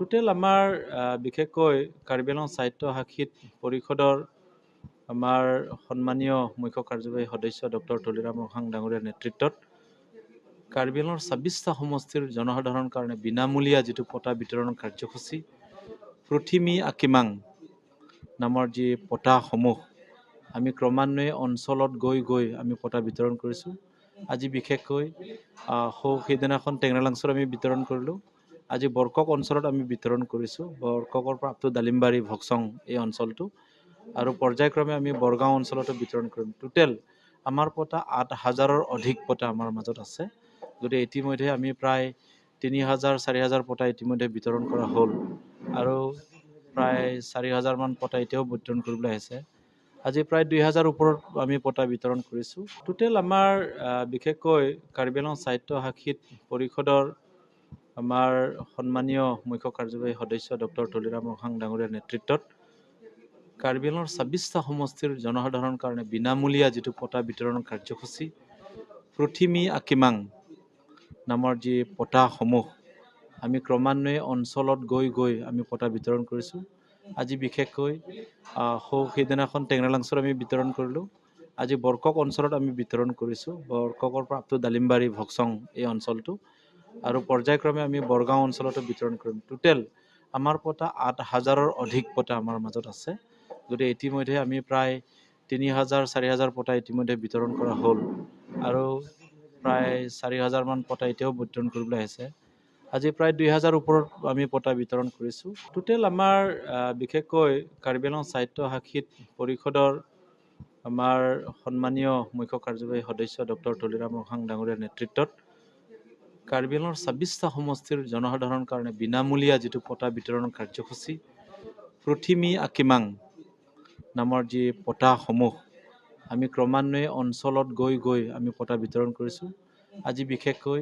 Total আমাৰ বিশেষকৈ কাৰ্বি আংলং সাহিত্য সাক্ষীত পৰিষদৰ আমাৰ সন্মানীয় মুখ্য কাৰ্যবাহী সদস্য ডক্টৰ তুলিৰাম ৰখাং ডাঙৰীয়াৰ নেতৃত্বত কাৰ্বি আংলঙৰ ২৬টা সমষ্টিৰ জনসাধাৰণৰ কাৰণে বিনামূলীয়া যিটো পটা বিতৰণৰ কাৰ্যসূচী পৃথিমী আকিমাং নামৰ যি পটাসমূহ আমি ক্ৰমান্বয়ে অঞ্চলত গৈ আমি পটা বিতৰণ কৰিছোঁ। আজি বিশেষকৈ সেইদিনাখন টেঙৰালাংচত আমি বিতৰণ কৰিলোঁ। আজি বৰকক অঞ্চলত আমি বিতৰণ কৰিছোঁ। বৰকৰ পৰা আপ টু ডালিমবাৰী ভকচং এই অঞ্চলটো আৰু পৰ্যায়ক্ৰমে আমি বৰগাঁও অঞ্চলতো বিতৰণ কৰিম। টোটেল আমাৰ পটা ৮,০০০ৰ অধিক পটা আমাৰ মাজত আছে। গতিকে ইতিমধ্যে আমি প্ৰায় ৩,০০০-৪,০০০ পটা ইতিমধ্যে বিতৰণ কৰা হ'ল আৰু প্ৰায় ৪,০০০ মান পটা এতিয়াও বিতৰণ কৰিবলৈ আছে। আজি প্ৰায় ২,০০০ ওপৰত আমি পটা বিতৰণ কৰিছোঁ। টোটেল আমাৰ বিশেষকৈ কাৰ্বি আংলং সাহিত্য সাক্ষীত পৰিষদৰ আমাৰ সন্মানীয় মুখ্য কাৰ্যবাহী সদস্য ডক্টৰ তুলিৰাম ৰখাং ডাঙৰীয়াৰ নেতৃত্বত কাৰ্বি আংলঙৰ ২৬টা সমষ্টিৰ জনসাধাৰণৰ কাৰণে বিনামূলীয়া যিটো পটা বিতৰণৰ কাৰ্যসূচী পৃথিমী আকিমাং নামৰ যি পটাসমূহ আমি ক্ৰমান্বয়ে অঞ্চলত গৈ আমি পটা বিতৰণ কৰিছোঁ। আজি বিশেষকৈ সেইদিনাখন টেঙৰালাংচত আমি বিতৰণ কৰিলোঁ। আজি বৰকক অঞ্চলত আমি বিতৰণ কৰিছোঁ। বৰকৰ পৰা আপ টু ডালিমবাৰী ভকচং এই অঞ্চলটো আৰু পৰ্যায়ক্ৰমে আমি বৰগাঁও অঞ্চলতো বিতৰণ কৰিম। টোটেল আমাৰ পটা ৮,০০০ৰ অধিক পটা আমাৰ মাজত আছে। গতিকে ইতিমধ্যে আমি প্ৰায় ৩,০০০-৪,০০০ পটা ইতিমধ্যে বিতৰণ কৰা হ'ল আৰু প্ৰায় ৪,০০০ মান পটা এতিয়াও বিতৰণ কৰিবলৈ আছে। আজি প্ৰায় ২,০০০ ওপৰত আমি পটা বিতৰণ কৰিছোঁ। টোটেল আমাৰ বিশেষকৈ কাৰ্বি আংলং সাহিত্য সাক্ষীত পৰিষদৰ আমাৰ সন্মানীয় মুখ্য কাৰ্যবাহী সদস্য ডক্টৰ তুলিৰাম ৰখাং ডাঙৰীয়াৰ নেতৃত্বত কাৰ্বি আংলঙৰ ২৬টা সমষ্টিৰ জনসাধাৰণৰ কাৰণে বিনামূলীয়া যিটো পটা বিতৰণৰ কাৰ্যসূচী পৃথিমী আকিমাং নামৰ যি পটাসমূহ আমি ক্ৰমান্বয়ে অঞ্চলত গৈ আমি পটা বিতৰণ কৰিছোঁ। আজি বিশেষকৈ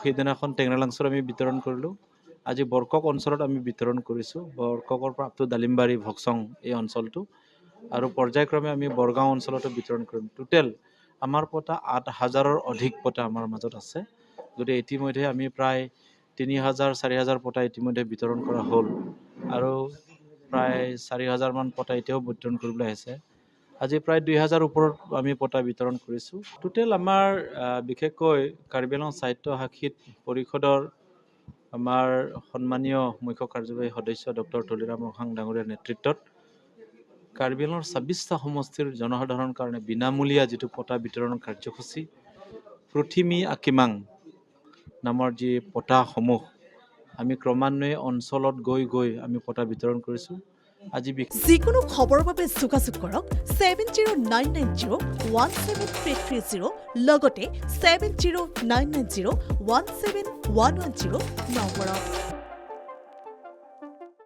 সেইদিনাখন টেঙৰালাংচত আমি বিতৰণ কৰিলোঁ। আজি বৰকক অঞ্চলত আমি বিতৰণ কৰিছোঁ। বৰকৰ পৰা আপ টু ডালিমবাৰী ভকচং এই অঞ্চলটো আৰু পৰ্যায়ক্ৰমে আমি বৰগাঁও অঞ্চলতো বিতৰণ কৰিম। টোটেল আমাৰ পটা ৮,০০০ৰ অধিক পটা আমাৰ মাজত আছে। গতিকে ইতিমধ্যে আমি প্ৰায় ৩,০০০-৪,০০০ পটা ইতিমধ্যে বিতৰণ কৰা হ'ল আৰু প্ৰায় ৪,০০০ মান পটা এতিয়াও বিতৰণ কৰিবলৈ আছে। আজি প্ৰায় ২,০০০ ওপৰত আমি পটা বিতৰণ কৰিছোঁ। টোটেল আমাৰ বিশেষকৈ কাৰ্বি আংলং সাহিত্য সাক্ষীত পৰিষদৰ আমাৰ সন্মানীয় মুখ্য কাৰ্যবাহী সদস্য ডক্টৰ তুলিৰাম ৰখাং ডাঙৰীয়াৰ নেতৃত্বত কাৰ্বি আংলঙৰ ২৬টা সমষ্টিৰ জনসাধাৰণৰ কাৰণে বিনামূলীয়া যিটো পটা বিতৰণৰ কাৰ্যসূচী পৃথিমী আকিমাং নামৰ যি পটাসমূহ আমি ক্ৰমান্বয়ে অঞ্চলত গৈ আমি পটা বিতৰণ কৰিছোঁ। আজি যিকোনো খবৰৰ বাবে যোগাযোগ কৰক 7099017330 লগতে 7099017110 নম্বৰত।